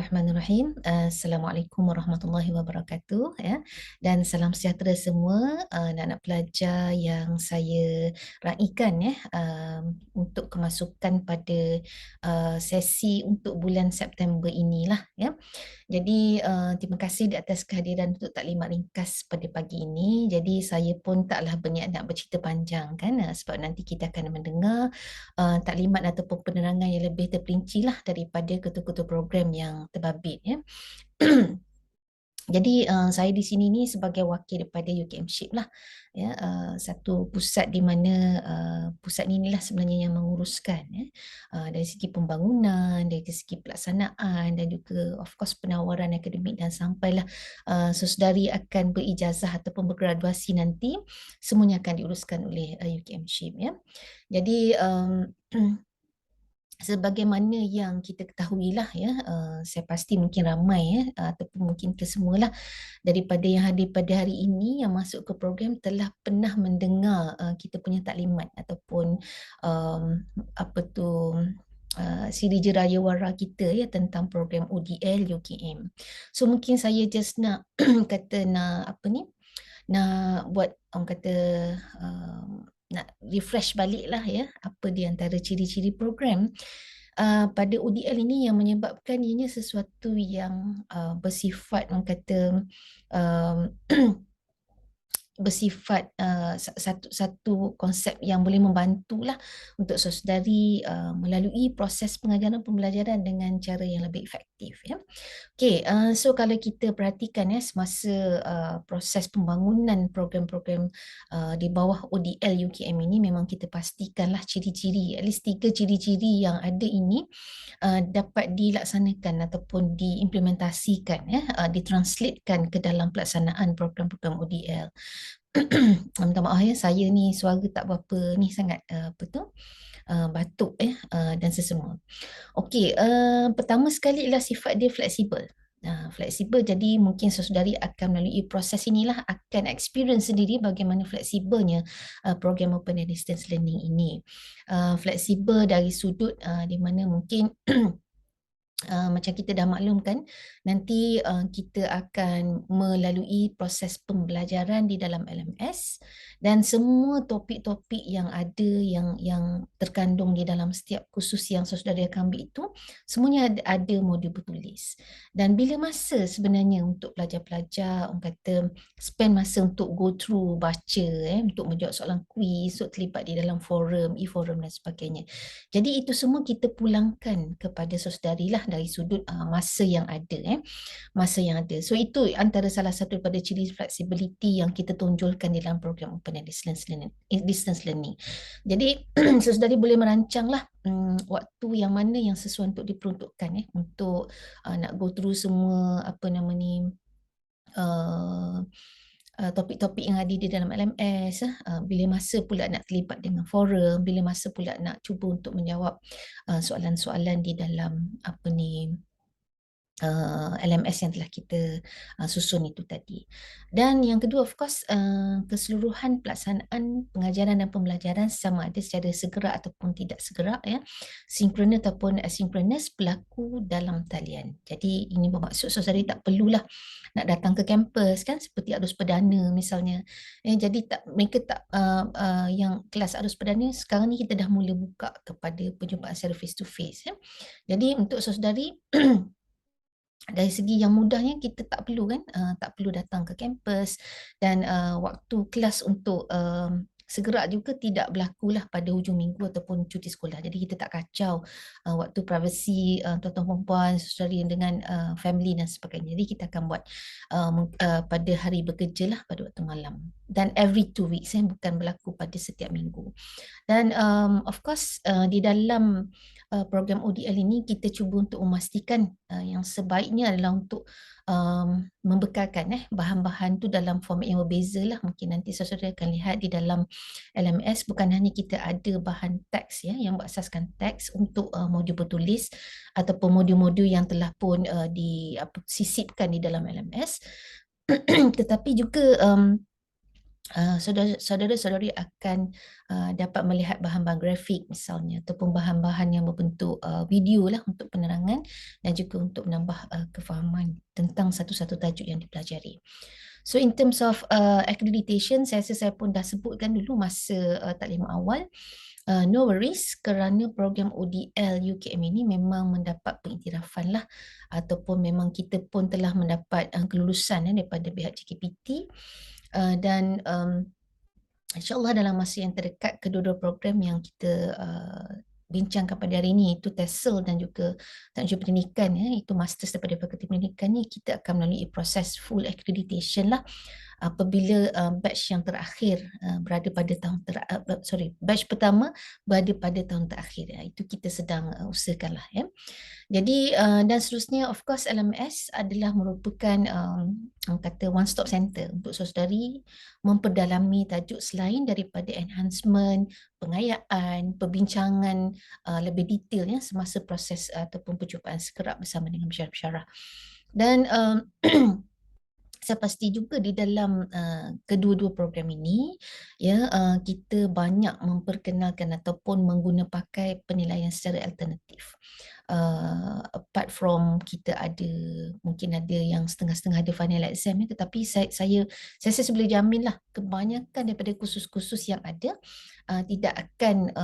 Bismillahirrahmanirrahim. Assalamualaikum warahmatullahi wabarakatuh ya. Dan salam sejahtera semua anak-anak pelajar yang saya raikan ya untuk kemasukan pada sesi untuk bulan September inilah ya. Jadi terima kasih di atas kehadiran untuk taklimat ringkas pada pagi ini. Jadi saya pun taklah berniat nak bercerita panjang kan sebab nanti kita akan mendengar taklimat ataupun penerangan yang lebih terperinci lah daripada ketua-ketua program yang terbabit ya. Jadi saya di sini ni sebagai wakil daripada UKMship lah ya, satu pusat di mana pusat ni lah sebenarnya yang menguruskan ya, dari segi pembangunan, dari segi pelaksanaan dan juga of course penawaran akademik dan sampailah sesedari akan berijazah ataupun bergraduasi nanti semuanya akan diuruskan oleh UKMship ya. Jadi sebagaimana yang kita ketahui lah ya, saya pasti mungkin ramai ya ataupun mungkin kesemualah daripada yang hadir pada hari ini yang masuk ke program telah pernah mendengar kita punya taklimat ataupun apa tu siri jeraya wara kita ya tentang program ODL UKM. So mungkin saya just nak kata nak apa ni, nak buat orang kata nak refresh balik lah ya apa di antara ciri-ciri program pada ODL ini yang menyebabkan ianya sesuatu yang bersifat orang kata um, bersifat satu konsep yang boleh membantulah untuk saudari melalui proses pengajaran pembelajaran dengan cara yang lebih efektif ya. Okey, so kalau kita perhatikan ya semasa proses pembangunan program-program di bawah ODL UKM ini memang kita pastikanlah ciri-ciri, at least 3 ciri-ciri yang ada ini dapat dilaksanakan ataupun diimplementasikan ya, ditranslatekan ke dalam pelaksanaan program-program ODL. Minta maaf ya, saya ni suara tak berapa ni sangat apa tu batuk dan sesemua. Okey, pertama sekali ialah sifat dia fleksibel. Fleksibel, jadi mungkin saudari akan melalui proses inilah akan experience sendiri bagaimana fleksibelnya program open and distance learning ini. Fleksibel dari sudut di mana mungkin macam kita dah maklumkan, nanti kita akan melalui proses pembelajaran di dalam LMS dan semua topik-topik yang ada yang terkandung di dalam setiap kursus yang saudara akan ambil itu semuanya ada modul bertulis. Dan bila masa sebenarnya untuk pelajar-pelajar orang kata spend masa untuk go through baca untuk menjawab soalan kuis, untuk terlibat di dalam forum, e-forum dan sebagainya. Jadi itu semua kita pulangkan kepada saudari lah dari sudut masa yang ada masa yang ada. So itu antara salah satu daripada ciri flexibility yang kita tonjolkan di dalam program open and distance learning. Jadi saudari boleh merancang lah waktu yang mana yang sesuai untuk diperuntukkan untuk nak go through semua apa nama ni topik-topik yang ada di dalam LMS, bila masa pula nak terlibat dengan forum, bila masa pula nak cuba untuk menjawab soalan-soalan di dalam apa ni LMS yang telah kita susun itu tadi. Dan yang kedua of course keseluruhan pelaksanaan pengajaran dan pembelajaran sama ada secara segera ataupun tidak segera sinkronus ataupun asinkronus berlaku dalam talian. Jadi ini bermaksud saudari tak perlulah nak datang ke kampus kan seperti arus perdana misalnya. Jadi mereka tak yang kelas arus perdana sekarang ni kita dah mula buka kepada perjumpaan secara face to face. Jadi untuk saudari dari segi yang mudahnya kita tak perlu kan tak perlu datang ke kampus dan waktu kelas untuk segera juga tidak berlakulah pada hujung minggu ataupun cuti sekolah. Jadi kita tak kacau waktu privasi tuan-tuan perempuan saudari dengan family dan sebagainya. Jadi kita akan buat pada hari bekerja lah pada waktu malam dan every 2 weeks bukan berlaku pada setiap minggu. Dan of course di dalam program ODL ini kita cuba untuk memastikan yang sebaiknya adalah untuk membekalkan bahan-bahan tu dalam format yang berbeza lah. Mungkin nanti saudara akan lihat di dalam LMS bukan hanya kita ada bahan teks yang berasaskan teks untuk modul bertulis ataupun modul-modul yang telah pun disisipkan di dalam LMS tetapi juga saudara-saudari akan dapat melihat bahan-bahan grafik misalnya, ataupun bahan-bahan yang berbentuk video lah untuk penerangan dan juga untuk menambah kefahaman tentang satu-satu tajuk yang dipelajari. So in terms of accreditation, saya rasa saya pun dah sebutkan dulu masa taklimat awal. No worries, kerana program ODL UKM ini memang mendapat pengiktirafan lah, ataupun memang kita pun telah mendapat kelulusan daripada pihak JKPT, dan InsyaAllah dalam masa yang terdekat, kedua-dua program yang kita bincangkan pada hari ini, itu TESOL dan juga Takjub Pendidikan, itu Masters daripada Fakulti Pendidikan ni, kita akan melalui proses full accreditation lah apabila batch yang terakhir berada pada tahun batch pertama berada pada tahun terakhir. Itu kita sedang usahakan lah, ya. Jadi dan seterusnya, of course LMS adalah merupakan kata one stop center untuk saudari memperdalami tajuk selain daripada enhancement, pengayaan, perbincangan lebih detail semasa proses ataupun percubaan sekerap bersama dengan pensyarah-pensyarah. Dan saya pasti juga di dalam kedua-dua program ini, kita banyak memperkenalkan ataupun mengguna pakai penilaian secara alternatif. Apart from kita ada, mungkin ada yang setengah-setengah ada final exam, tetapi saya boleh jamin lah kebanyakan daripada kursus-kursus yang ada tidak akan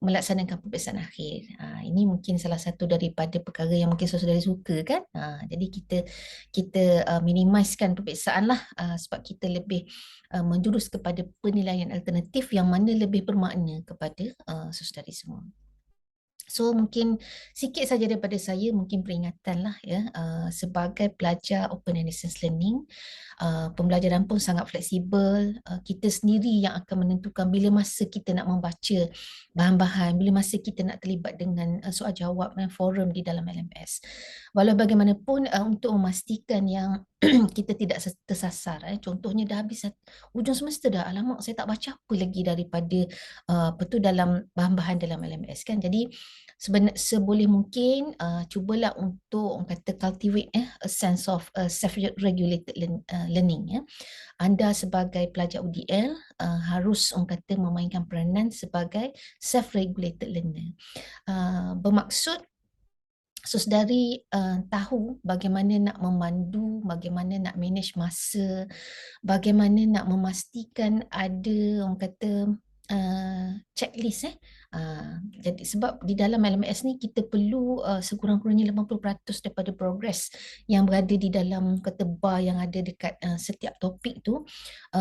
melaksanakan peperiksaan akhir. Ini mungkin salah satu daripada perkara yang mungkin saudara suka kan. Jadi kita minimizekan peperiksaan lah, sebab kita lebih menjurus kepada penilaian alternatif yang mana lebih bermakna kepada saudari semua. So mungkin sikit saja daripada saya, mungkin peringatan lah, sebagai pelajar open and distance learning, pembelajaran pun sangat fleksibel. Kita sendiri yang akan menentukan bila masa kita nak membaca bahan-bahan, bila masa kita nak terlibat dengan soal jawab dan forum di dalam LMS. Walau bagaimanapun, untuk memastikan yang kita tidak tersasar, contohnya dah habis ujung semester dah, alamak saya tak baca apa lagi daripada dalam bahan-bahan dalam LMS kan. Jadi seboleh mungkin cubalah untuk orang kata cultivate a sense of self-regulated learning. Anda sebagai pelajar UDL harus orang kata memainkan peranan sebagai self-regulated learner. Bermaksud saudari tahu bagaimana nak memandu, bagaimana nak manage masa, bagaimana nak memastikan ada orang kata checklist. Jadi sebab di dalam LMS ni kita perlu sekurang-kurangnya 80% daripada progress yang berada di dalam kata bar yang ada dekat setiap topik tu,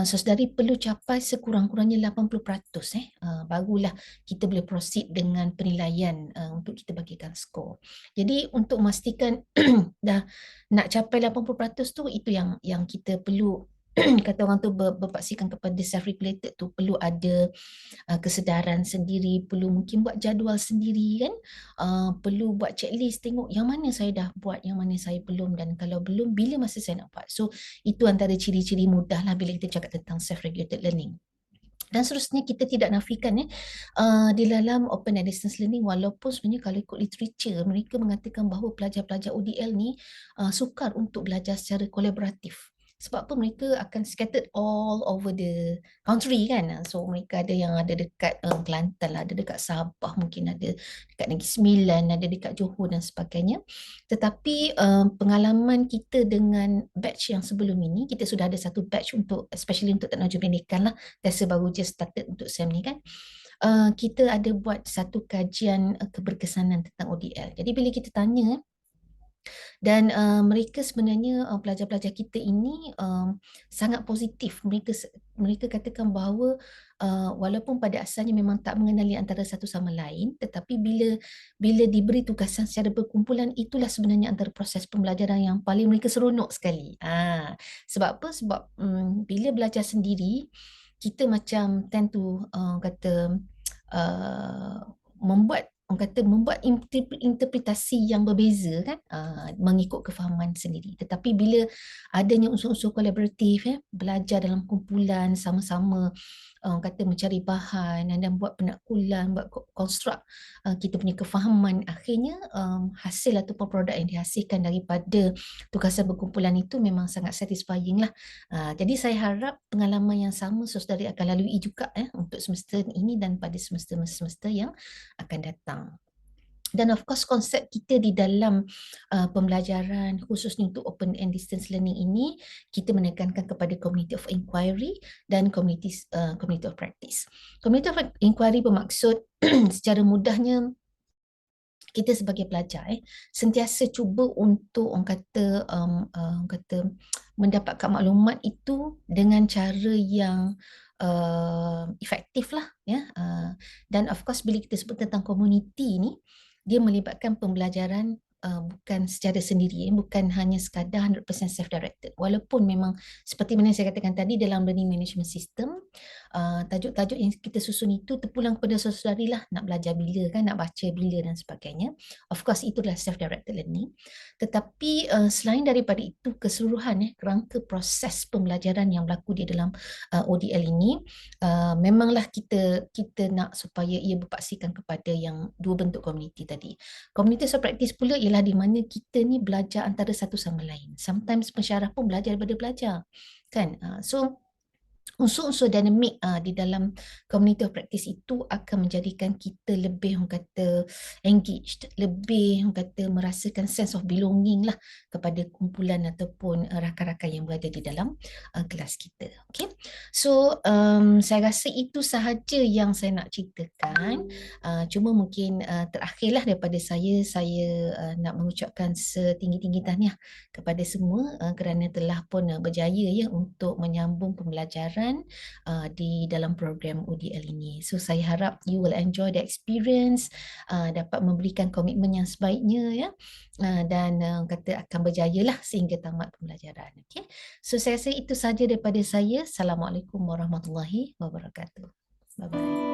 saudari perlu capai sekurang-kurangnya 80%, barulah kita boleh proceed dengan penilaian untuk kita bagikan skor. Jadi untuk memastikan dah nak capai 80% tu, itu yang kita perlu kata orang tu berpaksikan kepada self-regulated tu, perlu ada kesedaran sendiri, perlu mungkin buat jadual sendiri kan, perlu buat checklist, tengok yang mana saya dah buat, yang mana saya belum, dan kalau belum, bila masa saya nak buat. So itu antara ciri-ciri mudah lah bila kita cakap tentang self-regulated learning. Dan seterusnya, kita tidak nafikan di dalam open and distance learning, walaupun sebenarnya kalau ikut literature, mereka mengatakan bahawa pelajar-pelajar ODL ni sukar untuk belajar secara kolaboratif. Sebab apa? Mereka akan scattered all over the country kan. So mereka ada yang ada dekat Kelantan lah, ada dekat Sabah, mungkin ada dekat Negeri Sembilan, ada dekat Johor dan sebagainya. Tetapi pengalaman kita dengan batch yang sebelum ini, kita sudah ada satu batch untuk, especially untuk teknologi pendidikan lah, TESA baru just started untuk SEM ni kan. Kita ada buat satu kajian keberkesanan tentang ODL. Jadi bila kita tanya, dan mereka sebenarnya pelajar-pelajar kita ini sangat positif. Mereka katakan bahawa walaupun pada asalnya memang tak mengenali antara satu sama lain, tetapi bila diberi tugasan secara berkumpulan, itulah sebenarnya antara proses pembelajaran yang paling mereka seronok sekali. Sebab apa? Sebab bila belajar sendiri, kita macam tend to kata membuat orang kata membuat interpretasi yang berbeza kan, mengikut kefahaman sendiri. Tetapi bila adanya unsur-unsur kolaboratif, belajar dalam kumpulan sama-sama, orang kata mencari bahan dan buat penakkulan, buat konstruk kita punya kefahaman, akhirnya hasil ataupun produk yang dihasilkan daripada tugasan berkumpulan itu memang sangat satisfying lah. Jadi saya harap pengalaman yang sama saudari akan lalui juga untuk semester ini dan pada semester-semester yang akan datang. Dan of course konsep kita di dalam pembelajaran khususnya untuk open and distance learning ini, kita menekankan kepada community of inquiry dan community of practice. Community of inquiry bermaksud secara mudahnya kita sebagai pelajar sentiasa cuba untuk orang kata mendapatkan maklumat itu dengan cara yang efektif lah ya. Dan of course bila kita sebut tentang community ni, dia melibatkan pembelajaran bukan secara sendiri, bukan hanya sekadar 100% self-directed. Walaupun memang seperti mana saya katakan tadi dalam learning management system, tajuk-tajuk yang kita susun itu terpulang kepada saudari lah, nak belajar bila kan, nak baca bila dan sebagainya. Of course itulah self-directed learning. Tetapi selain daripada itu, keseluruhan kerangka proses pembelajaran yang berlaku di dalam ODL ini, memanglah kita nak supaya ia berpaksikan kepada yang dua bentuk komuniti tadi. Community of practice pula ialah di mana kita ni belajar antara satu sama lain. Sometimes pensyarah pun belajar daripada belajar. Kan? So unsur-unsur dinamik di dalam community of practice itu akan menjadikan kita lebih orang kata engaged, lebih orang kata merasakan sense of belonging lah kepada kumpulan ataupun rakan-rakan yang berada di dalam kelas kita. Okay, so saya rasa itu sahaja yang saya nak ceritakan. Cuma mungkin terakhirlah daripada saya nak mengucapkan setinggi-tinggi tahniah kepada semua kerana telah pun berjaya ya untuk menyambung pembelajaran di dalam program ODL ini. So saya harap you will enjoy the experience, dapat memberikan komitmen yang sebaiknya ya, dan kata akan berjaya lah sehingga tamat pembelajaran. Okay. So saya rasa itu saja daripada saya. Assalamualaikum warahmatullahi wabarakatuh. Bye bye.